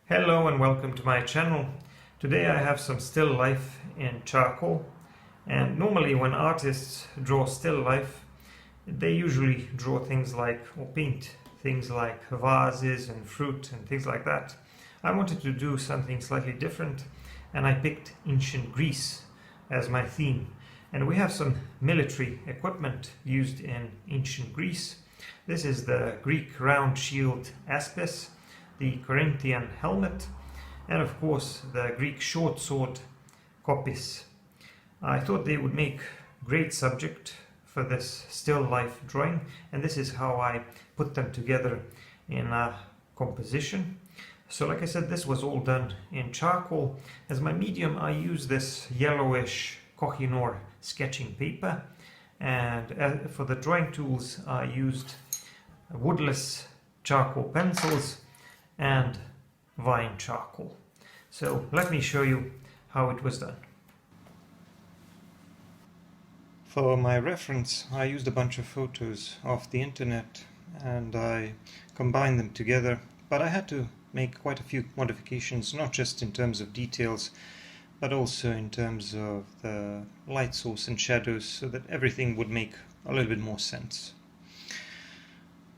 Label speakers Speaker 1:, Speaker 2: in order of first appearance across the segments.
Speaker 1: Hello and welcome to my channel. Today I have some still life in charcoal, and normally when artists draw still life they usually draw things like, or paint things like vases and fruit and things like that. I wanted to do something slightly different and I picked ancient Greece as my theme, and we have some military equipment used in ancient Greece. This is the Greek round shield aspis, the Corinthian helmet, and of course the Greek short sword kopis. I thought they would make great subject for this still life drawing, and this is how I put them together in a composition. So like I said, this was all done in charcoal. As my medium I use this yellowish Kohinoor sketching paper, and for the drawing tools I used woodless charcoal pencils and vine charcoal. So let me show you how it was done. For my reference I used a bunch of photos off the internet and I combined them together, but I had to make quite a few modifications, not just in terms of details but also in terms of the light source and shadows, so that everything would make a little bit more sense.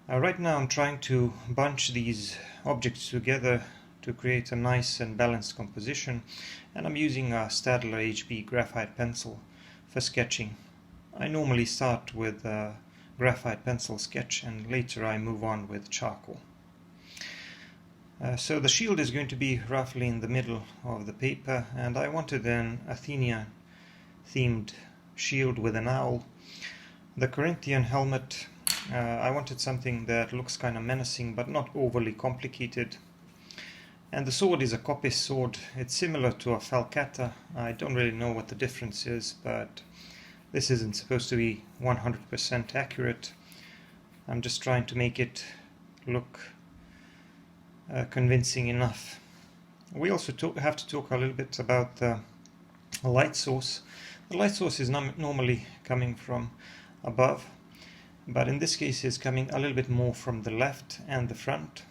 Speaker 1: Right now I'm trying to bunch these objects together to create a nice and balanced composition, and I'm using a Staedtler HB graphite pencil for sketching. I normally start with a graphite pencil sketch and later I move on with charcoal. So the shield is going to be roughly in the middle of the paper, and I wanted an Athenian themed shield with an owl. The Corinthian helmet, I wanted something that looks kind of menacing but not overly complicated. And the sword is a kopis sword. It's similar to a falcata. I don't really know what the difference is, but this isn't supposed to be 100% accurate. I'm just trying to make it look convincing enough. We also have to talk a little bit about the light source. The light source is normally coming from above, but in this case it's coming a little bit more from the left and the front,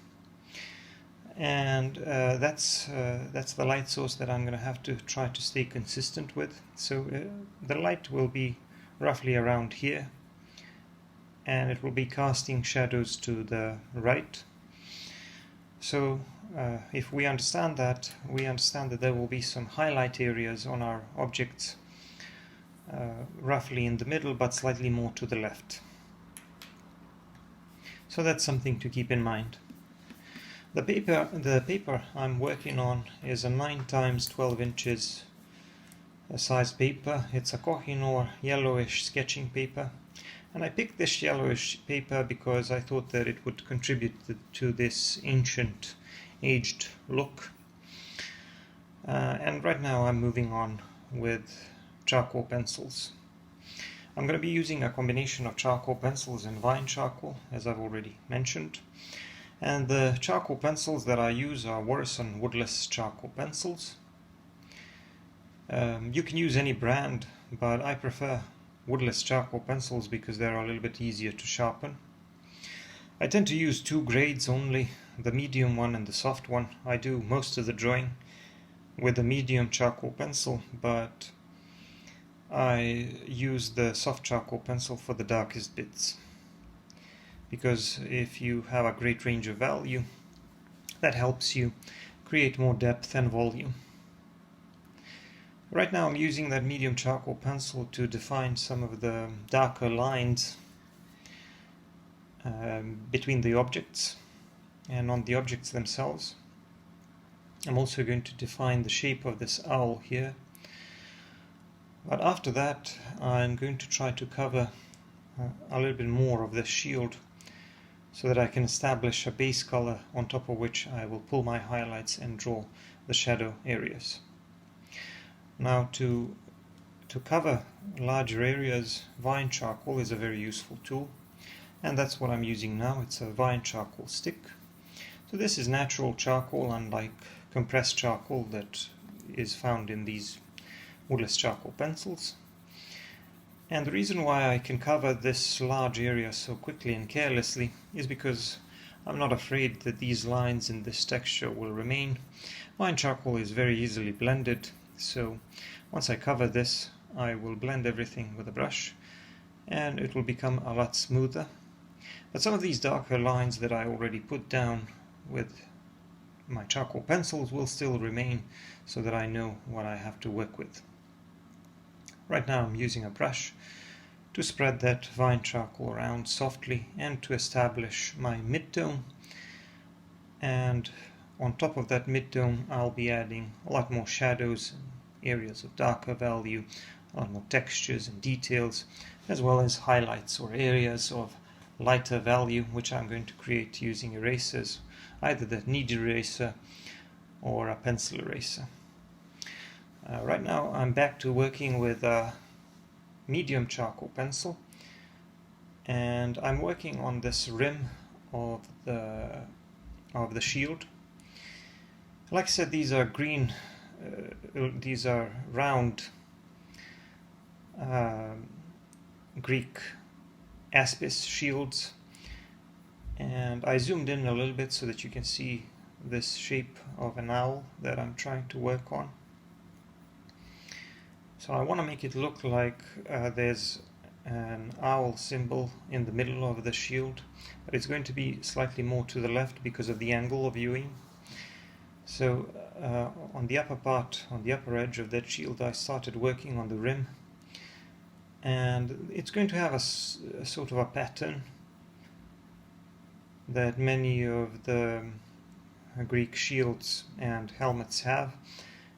Speaker 1: and that's the light source that I'm going to have to try to stay consistent with. So the light will be roughly around here and it will be casting shadows to the right. So if we understand that, there will be some highlight areas on our objects roughly in the middle but slightly more to the left. So that's something to keep in mind. The paper I'm working on is a 9 times 12 inches size paper. It's a Kohinoor yellowish sketching paper, and I picked this yellowish paper because I thought that it would contribute to this ancient aged look. And right now I'm moving on with charcoal pencils. I'm going to be using a combination of charcoal pencils and vine charcoal, as I've already mentioned. And the charcoal pencils that I use are Warson woodless charcoal pencils. You can use any brand, but I prefer woodless charcoal pencils because they're a little bit easier to sharpen. I tend to use 2 grades only, the medium one and the soft one. I do most of the drawing with the medium charcoal pencil, but I use the soft charcoal pencil for the darkest bits, because if you have a great range of value, that helps you create more depth and volume. Right now I'm using that medium charcoal pencil to define some of the darker lines between the objects and on the objects themselves. I'm also going to define the shape of this owl here. But after that I'm going to try to cover a little bit more of the shield so that I can establish a base color on top of which I will pull my highlights and draw the shadow areas. Now to cover larger areas, vine charcoal is a very useful tool, and that's what I'm using now. It's a vine charcoal stick. So this is natural charcoal, unlike compressed charcoal that is found in these woodless charcoal pencils. And the reason why I can cover this large area so quickly and carelessly is because I'm not afraid that these lines in this texture will remain. Fine charcoal is very easily blended, so once I cover this, I will blend everything with a brush and it will become a lot smoother. But some of these darker lines that I already put down with my charcoal pencils will still remain, so that I know what I have to work with. Right now I'm using a brush to spread that vine charcoal around softly and to establish my mid-tone. And on top of that mid-tone I'll be adding a lot more shadows, areas of darker value, a lot more textures and details, as well as highlights or areas of lighter value, which I'm going to create using erasers, either the knead eraser or a pencil eraser. Right now I'm back to working with a medium charcoal pencil, and I'm working on this rim of the shield. Like I said, these are green, these are round Greek aspis shields, and I zoomed in a little bit so that you can see this shape of an owl that I'm trying to work on. So I want to make it look like there's an owl symbol in the middle of the shield, but it's going to be slightly more to the left because of the angle of viewing. So on the upper part, on the upper edge of that shield, I started working on the rim, and it's going to have a sort of a pattern that many of the Greek shields and helmets have,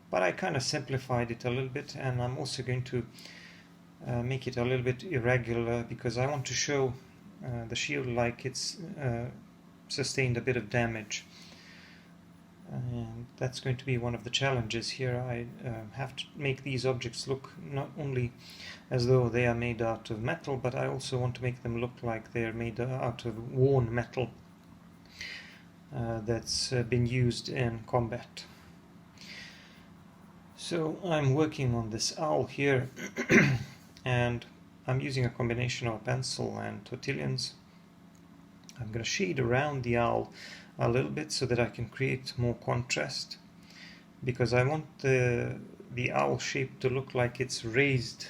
Speaker 1: but I kind of simplified it a little bit, and I'm also going to make it a little bit irregular because I want to show the shield like it's sustained a bit of damage. And that's going to be one of the challenges here. I have to make these objects look not only as though they are made out of metal, but I also want to make them look like they're made out of worn metal that's been used in combat. So I'm working on this owl here and I'm using a combination of a pencil and tortillons. I'm going to shade around the owl a little bit so that I can create more contrast, because I want the owl shape to look like it's raised,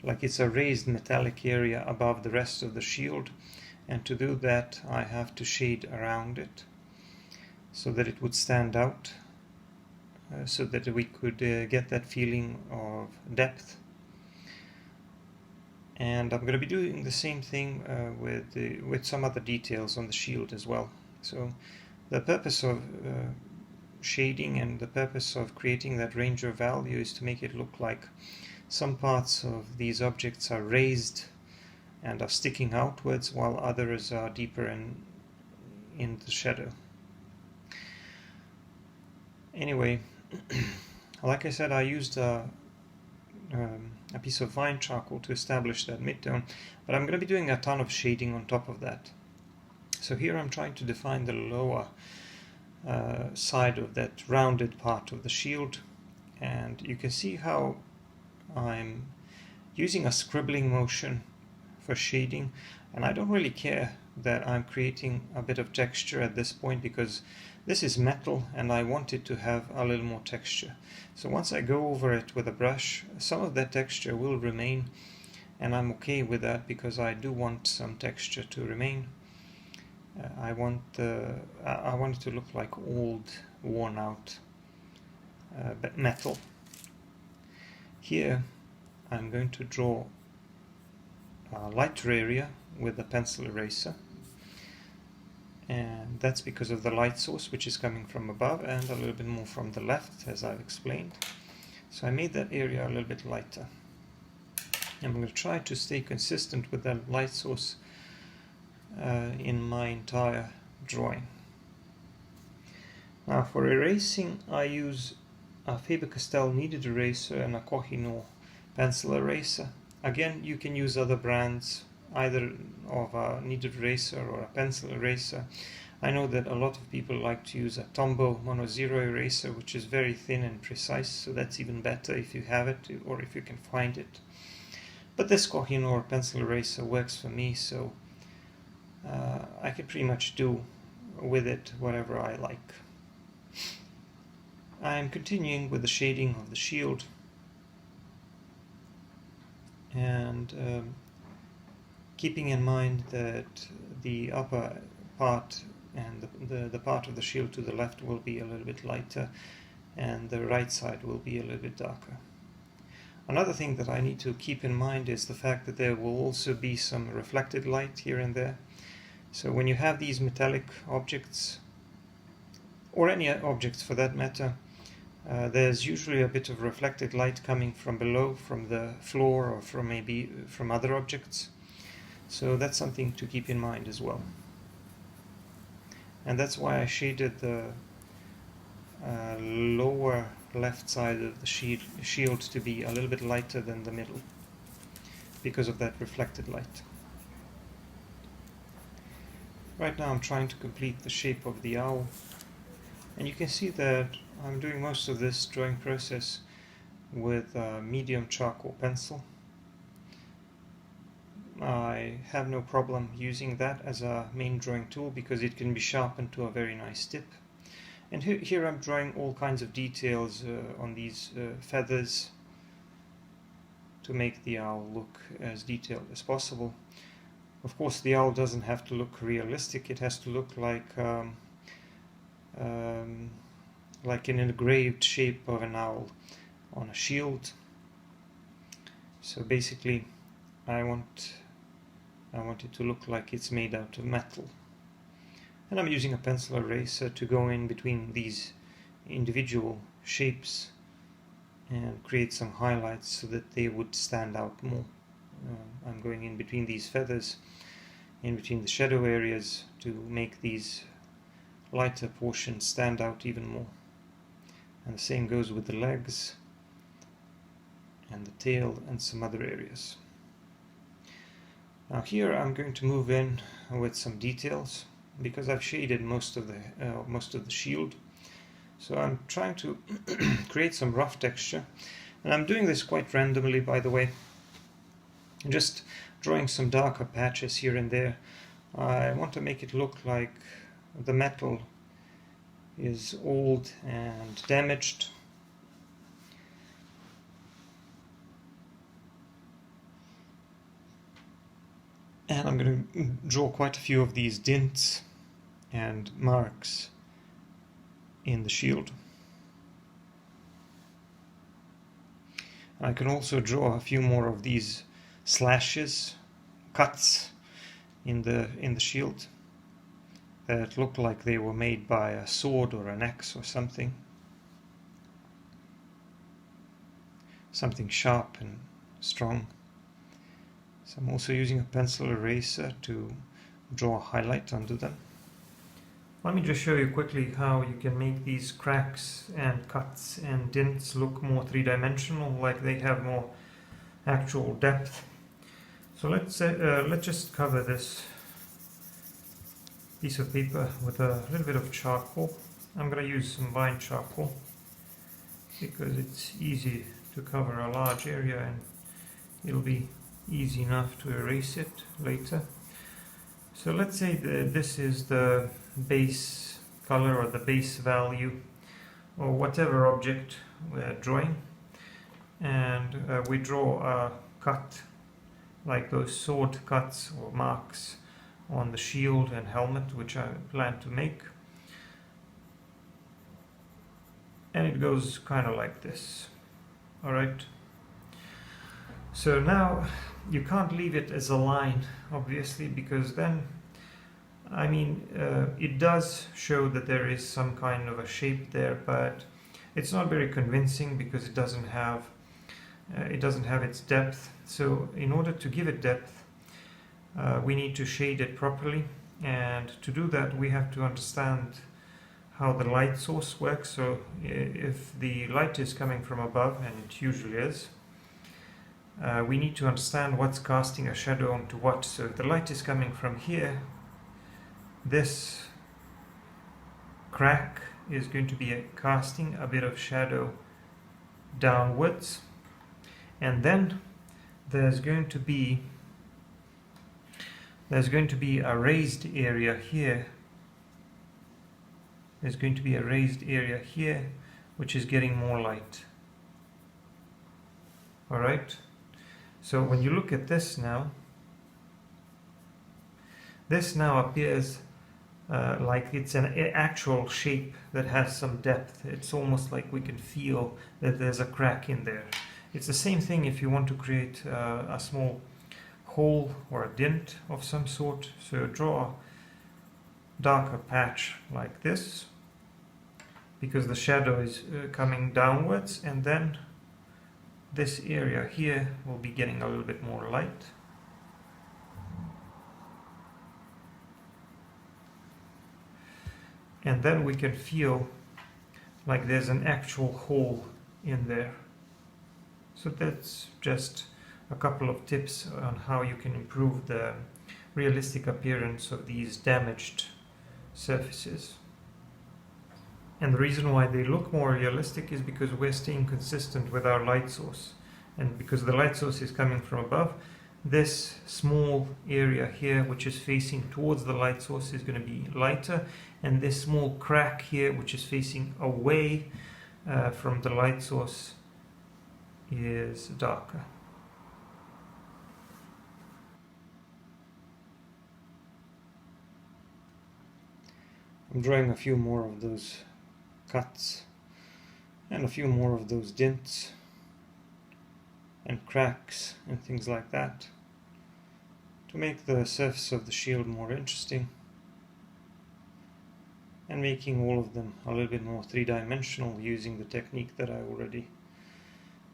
Speaker 1: like it's a raised metallic area above the rest of the shield, and to do that I have to shade around it so that it would stand out, so that we could get that feeling of depth. And I'm going to be doing the same thing with some other details on the shield as well. So the purpose of shading and the purpose of creating that range of value is to make it look like some parts of these objects are raised and are sticking outwards, while others are deeper in the shadow. Anyway, like I said, I used a piece of fine charcoal to establish that mid-tone, but I'm going to be doing a ton of shading on top of that. So here I'm trying to define the lower side of that rounded part of the shield, and you can see how I'm using a scribbling motion for shading, and I don't really care that I'm creating a bit of texture at this point because this is metal and I want it to have a little more texture. So once I go over it with a brush, some of that texture will remain, and I'm okay with that because I do want some texture to remain. I want it to look like old, worn out metal. Here I'm going to draw a lighter area with a pencil eraser, and that's because of the light source, which is coming from above and a little bit more from the left, as I've explained. So I made that area a little bit lighter. I'm going to try to stay consistent with that light source in my entire drawing. Now for erasing, I use a Faber-Castell kneaded eraser and a Kohinoor pencil eraser. Again, you can use other brands, either of a kneaded eraser or a pencil eraser. I know that a lot of people like to use a Tombow Mono Zero eraser, which is very thin and precise, so that's even better if you have it or if you can find it. But this Kohinoor pencil eraser works for me, so I can pretty much do with it whatever I like. I'm continuing with the shading of the shield, and keeping in mind that the upper part and the part of the shield to the left will be a little bit lighter and the right side will be a little bit darker. Another thing that I need to keep in mind is the fact that there will also be some reflected light here and there. So when you have these metallic objects, or any objects for that matter, there's usually a bit of reflected light coming from below, from the floor, or from maybe from other objects. So that's something to keep in mind as well. And that's why I shaded the lower left side of the shield to be a little bit lighter than the middle, because of that reflected light. Right now I'm trying to complete the shape of the owl, and you can see that I'm doing most of this drawing process with a medium charcoal pencil. I have no problem using that as a main drawing tool because it can be sharpened to a very nice tip. And here I'm drawing all kinds of details on these feathers to make the owl look as detailed as possible. Of course, the owl doesn't have to look realistic. It has to look like an engraved shape of an owl on a shield. So basically, I want it to look like it's made out of metal. And I'm using a pencil eraser to go in between these individual shapes and create some highlights so that they would stand out more. I'm going in between these feathers, in between the shadow areas, to make these lighter portions stand out even more. And the same goes with the legs and the tail and some other areas. Now here I'm going to move in with some details because I've shaded most of the shield. So I'm trying to create some rough texture, and I'm doing this quite randomly, by the way. I'm just drawing some darker patches here and there. I want to make it look like the metal is old and damaged. And I'm going to draw quite a few of these dints and marks in the shield. I can also draw a few more of these slashes, cuts in the shield that look like they were made by a sword or an axe or something. Something sharp and strong. So I'm also using a pencil eraser to draw a highlight under them. Let me just show you quickly how you can make these cracks and cuts and dints look more three-dimensional, like they have more actual depth. So let's just cover this piece of paper with a little bit of charcoal. I'm going to use some vine charcoal because it's easy to cover a large area and it'll be easy enough to erase it later. So let's say that this is the base color or the base value or whatever object we're drawing, and we draw a cut like those sword cuts or marks on the shield and helmet, which I plan to make, and it goes kind of like this. Alright, so now you can't leave it as a line, obviously, because then, I mean, it does show that there is some kind of a shape there, but it's not very convincing because it doesn't have its depth. So in order to give it depth, we need to shade it properly, and to do that we have to understand how the light source works. So if the light is coming from above, and it usually is, we need to understand what's casting a shadow onto what. So if the light is coming from here, this crack is going to be casting a bit of shadow downwards, and then there's going to be a raised area here there's going to be a raised area here which is getting more light. Alright, so when you look at this now appears like it's an actual shape that has some depth. It's almost like we can feel that there's a crack in there. It's the same thing if you want to create a small hole or a dent of some sort. So draw a darker patch like this, because the shadow is coming downwards, and then this area here will be getting a little bit more light. And then we can feel like there's an actual hole in there. So that's just a couple of tips on how you can improve the realistic appearance of these damaged surfaces. And the reason why they look more realistic is because we're staying consistent with our light source. And because the light source is coming from above, this small area here, which is facing towards the light source, is going to be lighter, and this small crack here, which is facing away from the light source, is darker. I'm drawing a few more of those cuts and a few more of those dents and cracks and things like that to make the surface of the shield more interesting, and making all of them a little bit more three-dimensional using the technique that I already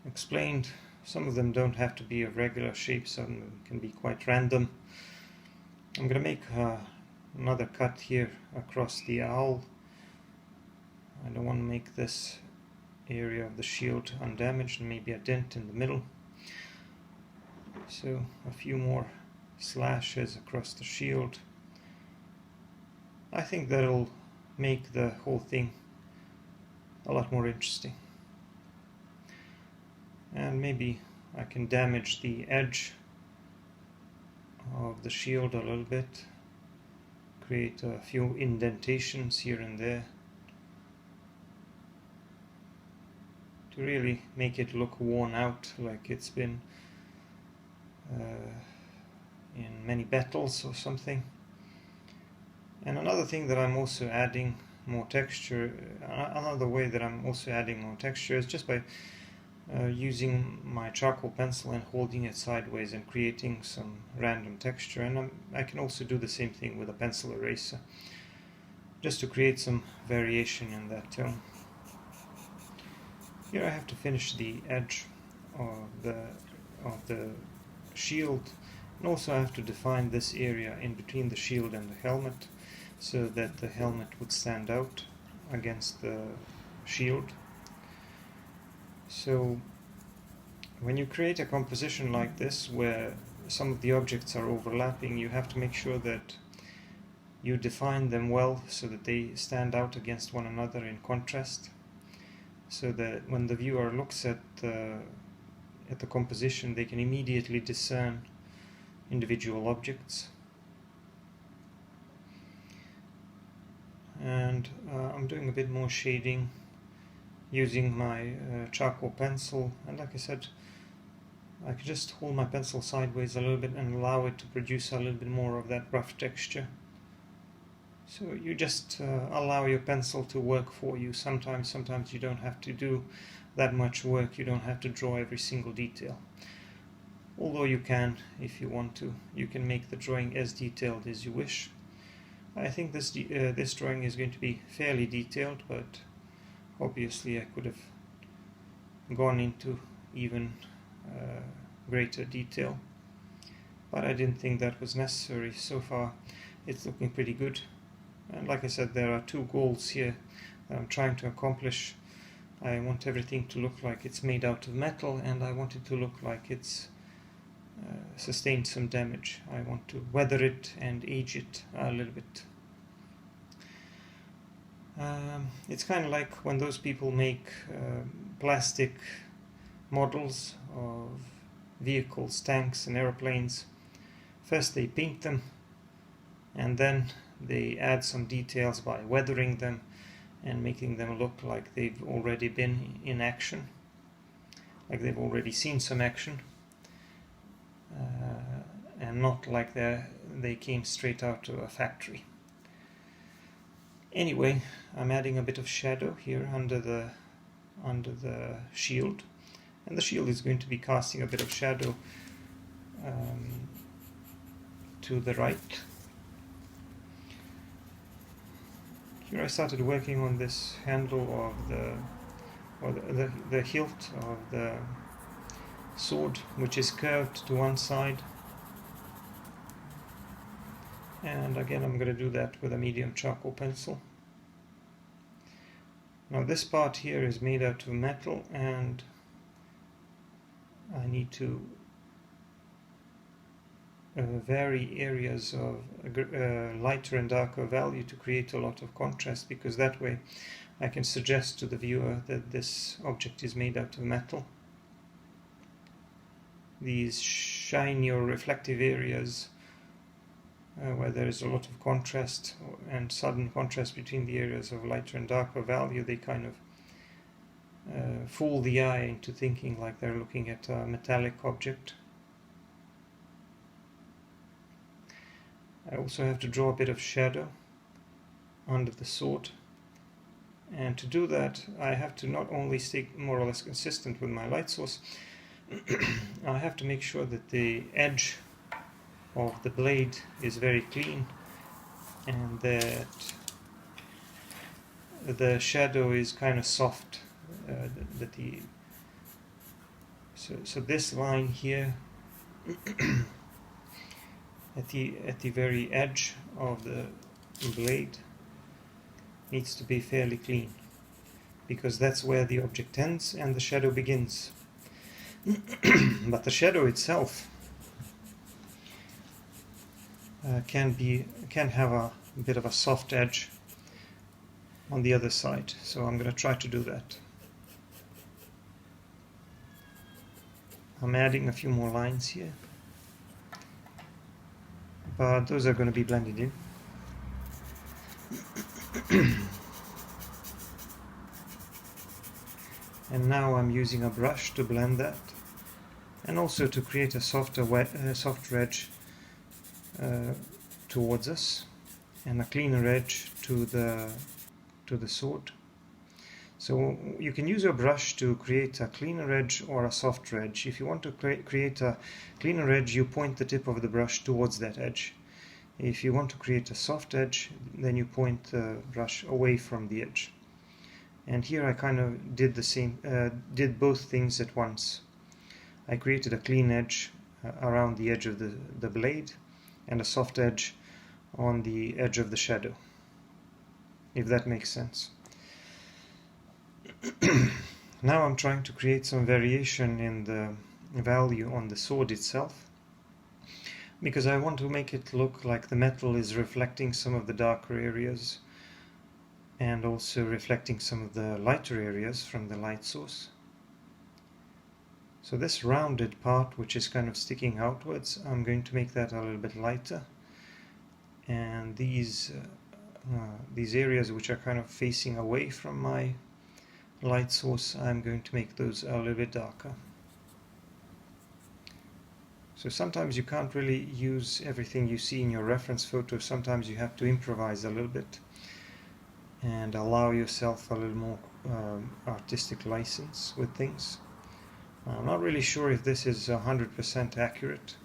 Speaker 1: explained. Some of them don't have to be of regular shape, some of them can be quite random. I'm going to make another cut here across the owl. I don't want to make this area of the shield undamaged, and maybe a dent in the middle. So a few more slashes across the shield. I think that'll make the whole thing a lot more interesting. And maybe I can damage the edge of the shield a little bit, create a few indentations here and there to really make it look worn out, like it's been in many battles or something. And another thing that I'm also adding more texture, another way that I'm also adding more texture is just by using my charcoal pencil and holding it sideways and creating some random texture. And I can also do the same thing with a pencil eraser, just to create some variation in that tone. Here I have to finish the edge of the shield, and also I have to define this area in between the shield and the helmet, so that the helmet would stand out against the shield. So when you create a composition like this, where some of the objects are overlapping, you have to make sure that you define them well so that they stand out against one another in contrast, so that when the viewer looks at the composition, they can immediately discern individual objects. And I'm doing a bit more shading using my charcoal pencil, and like I said, I can just hold my pencil sideways a little bit and allow it to produce a little bit more of that rough texture. So you just allow your pencil to work for you. Sometimes you don't have to do that much work. You don't have to draw every single detail. Although you can, if you want to. You can make the drawing as detailed as you wish. I think this drawing is going to be fairly detailed, but obviously I could have gone into even greater detail. But I didn't think that was necessary. So far it's looking pretty good. And like I said, there are two goals here that I'm trying to accomplish. I want everything to look like it's made out of metal, and I want it to look like it's sustained some damage. I want to weather it and age it a little bit. It's kind of like when those people make plastic models of vehicles, tanks and airplanes. First they paint them, and then they add some details by weathering them, and making them look like they've already been in action, like they've already seen some action, and not like they came straight out of a factory. Anyway, I'm adding a bit of shadow here under the shield, and the shield is going to be casting a bit of shadow to the right. Here I started working on this handle of the hilt of the sword, which is curved to one side, and again I'm going to do that with a medium charcoal pencil. Now this part here is made out of metal, and I need to vary areas of lighter and darker value to create a lot of contrast, because that way I can suggest to the viewer that this object is made out of metal. These shiny or reflective areas where there is a lot of contrast and sudden contrast between the areas of lighter and darker value, they kind of fool the eye into thinking like they're looking at a metallic object. I also have to draw a bit of shadow under the sword, and to do that I have to not only stay more or less consistent with my light source, I have to make sure that the edge of the blade is very clean, and that the shadow is kind of soft, so this line here at the very edge of the blade needs to be fairly clean, because that's where the object ends and the shadow begins. But the shadow itself can have a bit of a soft edge on the other side, so I'm going to try to do that. I'm adding a few more lines here, but those are going to be blended in. And now I'm using a brush to blend that, and also to create a softer soft edge towards us, and a cleaner edge to the sword. So you can use your brush to create a cleaner edge or a softer edge. If you want to create a cleaner edge, you point the tip of the brush towards that edge. If you want to create a soft edge, then you point the brush away from the edge. And here I kind of did the same, did both things at once. I created a clean edge around the edge of the blade, and a soft edge on the edge of the shadow, if that makes sense. Now I'm trying to create some variation in the value on the sword itself, because I want to make it look like the metal is reflecting some of the darker areas and also reflecting some of the lighter areas from the light source. So this rounded part, which is kind of sticking outwards, I'm going to make that a little bit lighter, and these areas which are kind of facing away from my light source, I'm going to make those a little bit darker. So sometimes you can't really use everything you see in your reference photo. Sometimes you have to improvise a little bit and allow yourself a little more artistic license with things. I'm not really sure if this is 100% accurate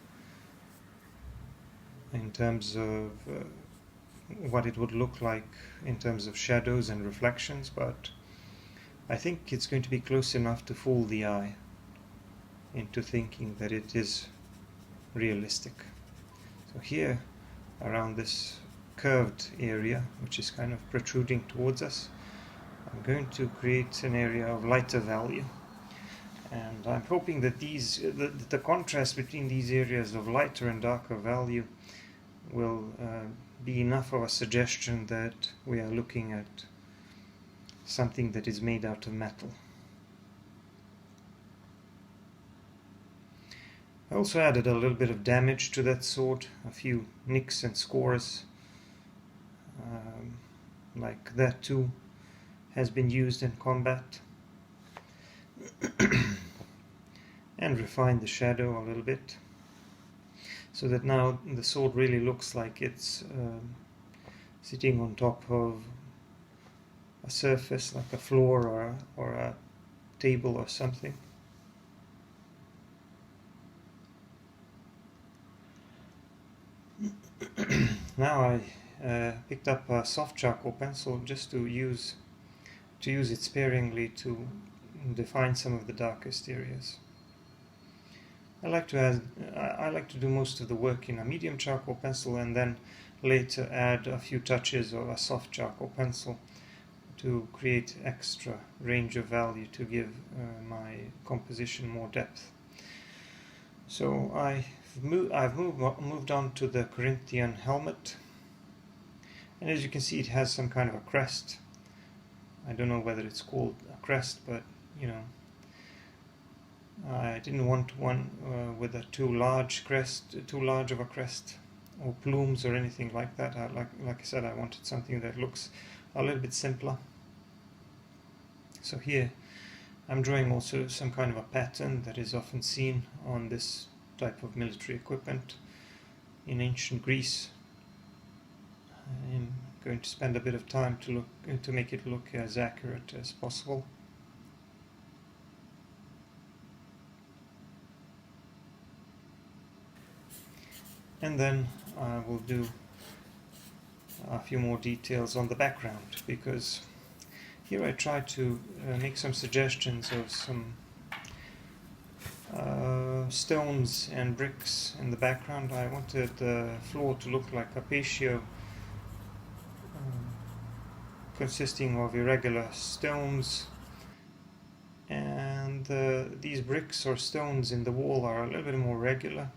Speaker 1: in terms of what it would look like in terms of shadows and reflections, but I think it's going to be close enough to fool the eye into thinking that it is realistic. So here, around this curved area, which is kind of protruding towards us, I'm going to create an area of lighter value. And I'm hoping that the contrast between these areas of lighter and darker value will be enough of a suggestion that we are looking at something that is made out of metal. I also added a little bit of damage to that sword, a few nicks and scores like that too, has been used in combat, and refine the shadow a little bit, so that now the sword really looks like it's sitting on top of a surface like a floor or a table or something. Now I picked up a soft charcoal pencil just to use it sparingly to define some of the darkest areas. I like to do most of the work in a medium charcoal pencil and then later add a few touches of a soft charcoal pencil to create extra range of value to give my composition more depth. So I've moved on to the Corinthian helmet, and as you can see it has some kind of a crest. I don't know whether it's called a crest, but you know, I didn't want one with a too large of a crest or plumes or anything like that. Like I said, I wanted something that looks a little bit simpler. So here I'm drawing also some kind of a pattern that is often seen on this type of military equipment in ancient Greece. I'm going to spend a bit of time to make it look as accurate as possible. And then I will do a few more details on the background, because here I try to make some suggestions of some stones and bricks in the background. I wanted the floor to look like a patio consisting of irregular stones, and these bricks or stones in the wall are a little bit more regular,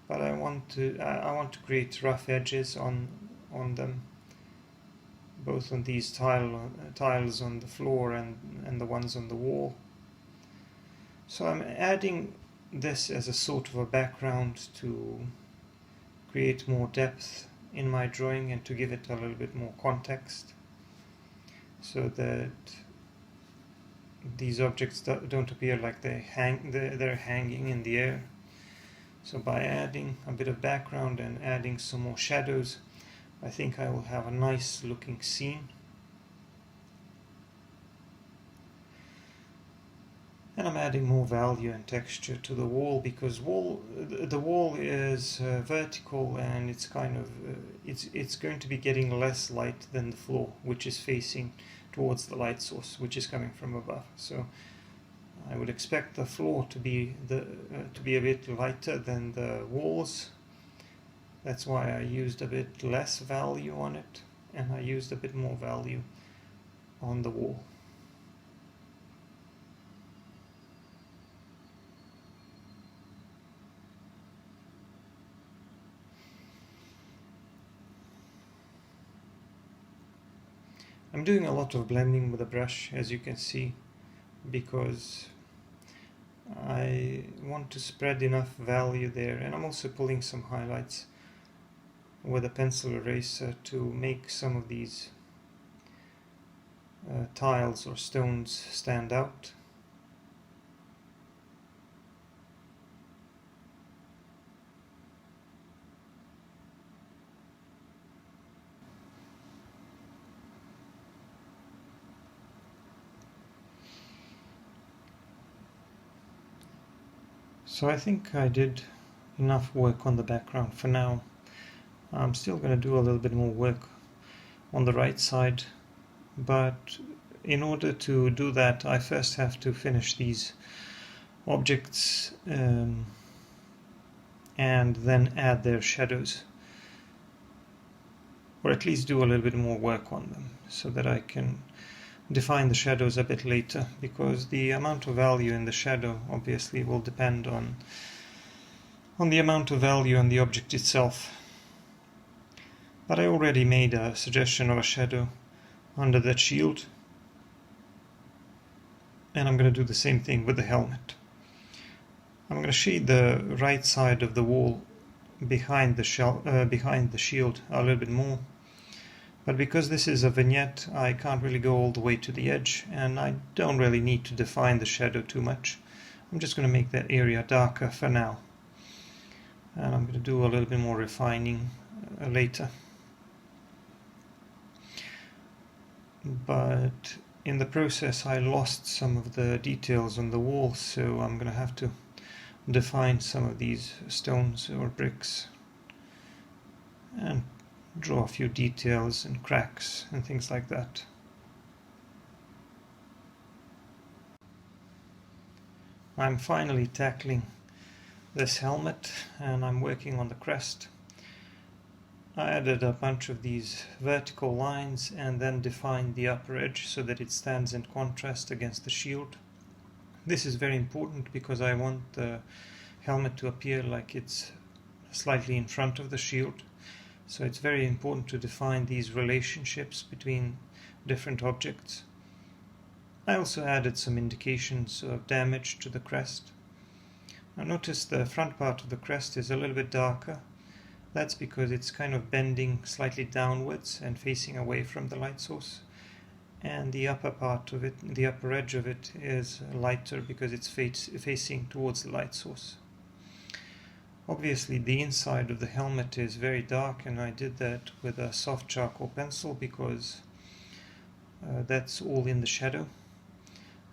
Speaker 1: but I want to create rough edges on them, both on these tiles on the floor and the ones on the wall. So I'm adding this as a sort of a background to create more depth in my drawing and to give it a little bit more context, so that these objects don't appear like they're hanging in the air. So by adding a bit of background and adding some more shadows, I think I will have a nice looking scene. And I'm adding more value and texture to the wall, because the wall is vertical, and it's kind of it's going to be getting less light than the floor, which is facing towards the light source, which is coming from above. So I would expect the floor to be a bit lighter than the walls. That's why I used a bit less value on it, and I used a bit more value on the wall. I'm doing a lot of blending with the brush, as you can see, because I want to spread enough value there, and I'm also pulling some highlights with a pencil eraser to make some of these tiles or stones stand out. So I think I did enough work on the background for now. I'm still going to do a little bit more work on the right side, but in order to do that I first have to finish these objects and then add their shadows, or at least do a little bit more work on them, so that I can define the shadows a bit later, because the amount of value in the shadow obviously will depend on the amount of value on the object itself. But I already made a suggestion of a shadow under that shield, and I'm going to do the same thing with the helmet. I'm going to shade the right side of the wall behind the shield a little bit more, But because this is a vignette, I can't really go all the way to the edge, and I don't really need to define the shadow too much. I'm just going to make that area darker for now. And I'm going to do a little bit more refining later. But in the process I lost some of the details on the wall, so I'm going to have to define some of these stones or bricks and draw a few details and cracks and things like that. I'm finally tackling this helmet and I'm working on the crest. I added a bunch of these vertical lines and then defined the upper edge so that it stands in contrast against the shield. This is very important because I want the helmet to appear like it's slightly in front of the shield. So it's very important to define these relationships between different objects. I also added some indications of damage to the crest. Now notice the front part of the crest is a little bit darker. That's because it's kind of bending slightly downwards and facing away from the light source. And the upper part of it, the upper edge of it, is lighter because it's facing towards the light source. Obviously the inside of the helmet is very dark, and I did that with a soft charcoal pencil because that's all in the shadow.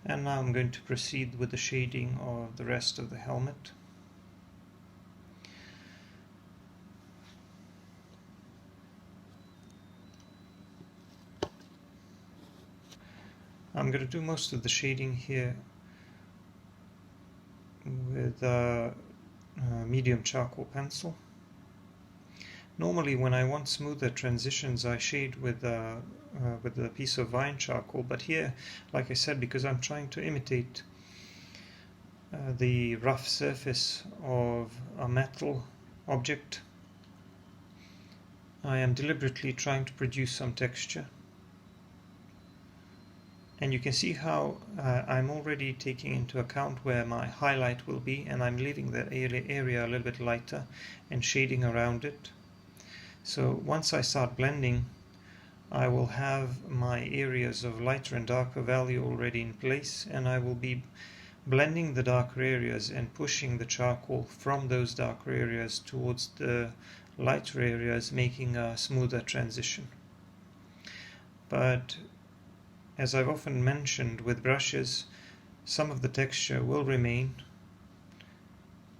Speaker 1: And now I'm going to proceed with the shading of the rest of the helmet. I'm going to do most of the shading here with a medium charcoal pencil. Normally when I want smoother transitions I shade with a piece of vine charcoal, but here, like I said, because I'm trying to imitate the rough surface of a metal object, I am deliberately trying to produce some texture. And you can see how I'm already taking into account where my highlight will be, and I'm leaving that area a little bit lighter and shading around it. So once I start blending, I will have my areas of lighter and darker value already in place, and I will be blending the darker areas and pushing the charcoal from those darker areas towards the lighter areas, making a smoother transition. But as I've often mentioned with brushes, some of the texture will remain,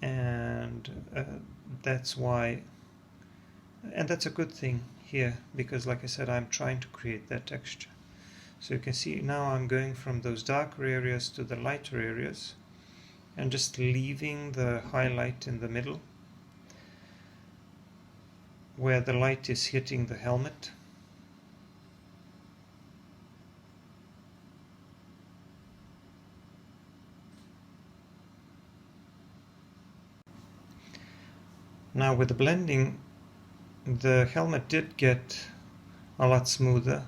Speaker 1: and that's why, and that's a good thing here, because like I said, I'm trying to create that texture. So you can see now I'm going from those darker areas to the lighter areas and just leaving the highlight in the middle where the light is hitting the helmet. Now with the blending, the helmet did get a lot smoother,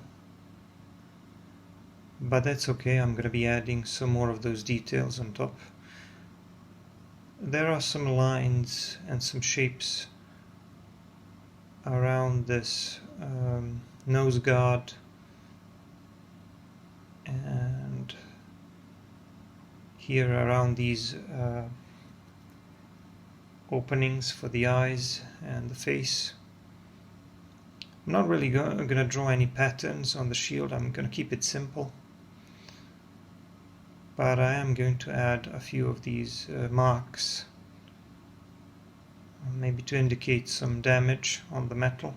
Speaker 1: but that's okay. I'm going to be adding some more of those details on top. There are some lines and some shapes around this nose guard and here around these openings for the eyes and the face. I'm not really going to draw any patterns on the shield. I'm going to keep it simple, but I am going to add a few of these marks, maybe to indicate some damage on the metal.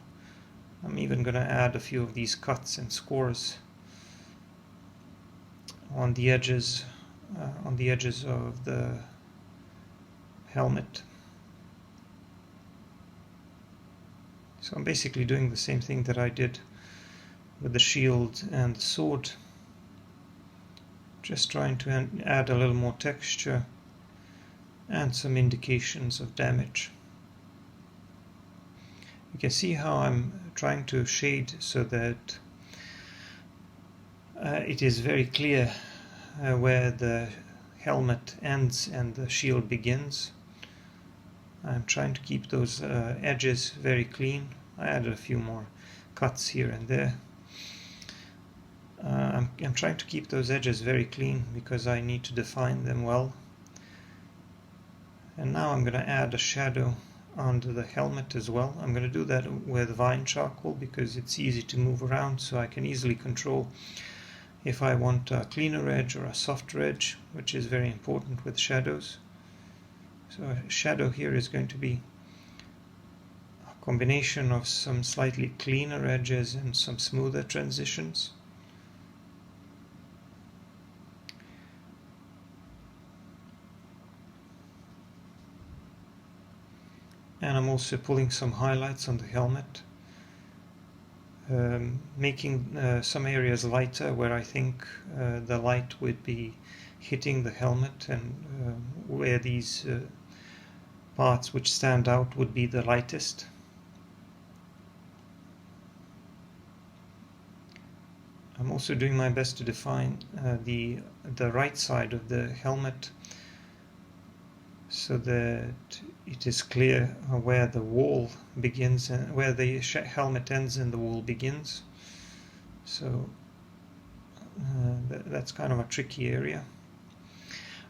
Speaker 1: I'm even going to add a few of these cuts and scores on the edges of the helmet. So I'm basically doing the same thing that I did with the shield and the sword, just trying to add a little more texture and some indications of damage. You can see how I'm trying to shade so that it is very clear where the helmet ends and the shield begins. I'm trying to keep those edges very clean. I added a few more cuts here and there. I'm trying to keep those edges very clean because I need to define them well. And now I'm going to add a shadow onto the helmet as well. I'm going to do that with vine charcoal because it's easy to move around, so I can easily control if I want a cleaner edge or a softer edge, which is very important with shadows. So a shadow here is going to be a combination of some slightly cleaner edges and some smoother transitions. And I'm also pulling some highlights on the helmet, making some areas lighter where I think the light would be hitting the helmet, and where these parts which stand out would be the lightest. I'm also doing my best to define the right side of the helmet so that it is clear where the wall begins and where the helmet ends and the wall begins. So that's kind of a tricky area.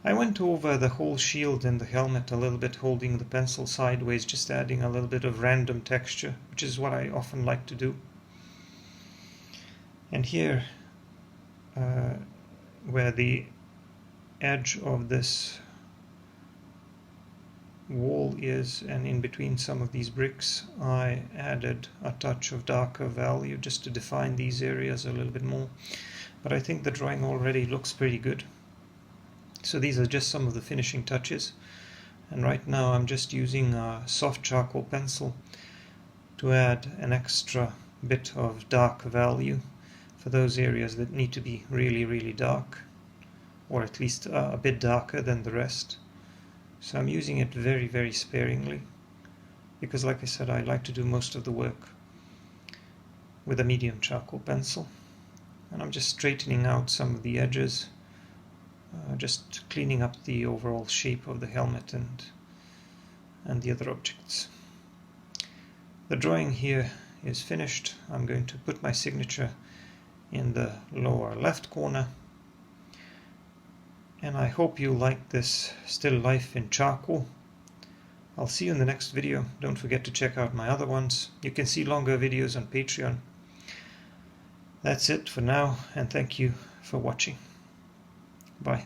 Speaker 1: I went over the whole shield and the helmet a little bit, holding the pencil sideways, just adding a little bit of random texture, which is what I often like to do. And here, where the edge of this wall is, and in between some of these bricks, I added a touch of darker value just to define these areas a little bit more. But I think the drawing already looks pretty good. So these are just some of the finishing touches, and right now I'm just using a soft charcoal pencil to add an extra bit of dark value for those areas that need to be really, really dark, or at least a bit darker than the rest. So I'm using it very, very sparingly because, like I said, I like to do most of the work with a medium charcoal pencil. And I'm just straightening out some of the edges, just cleaning up the overall shape of the helmet and the other objects. The drawing here is finished. I'm going to put my signature in the lower left corner. And I hope you like this still life in charcoal. I'll see you in the next video. Don't forget to check out my other ones. You can see longer videos on Patreon. That's it for now, and thank you for watching. Bye.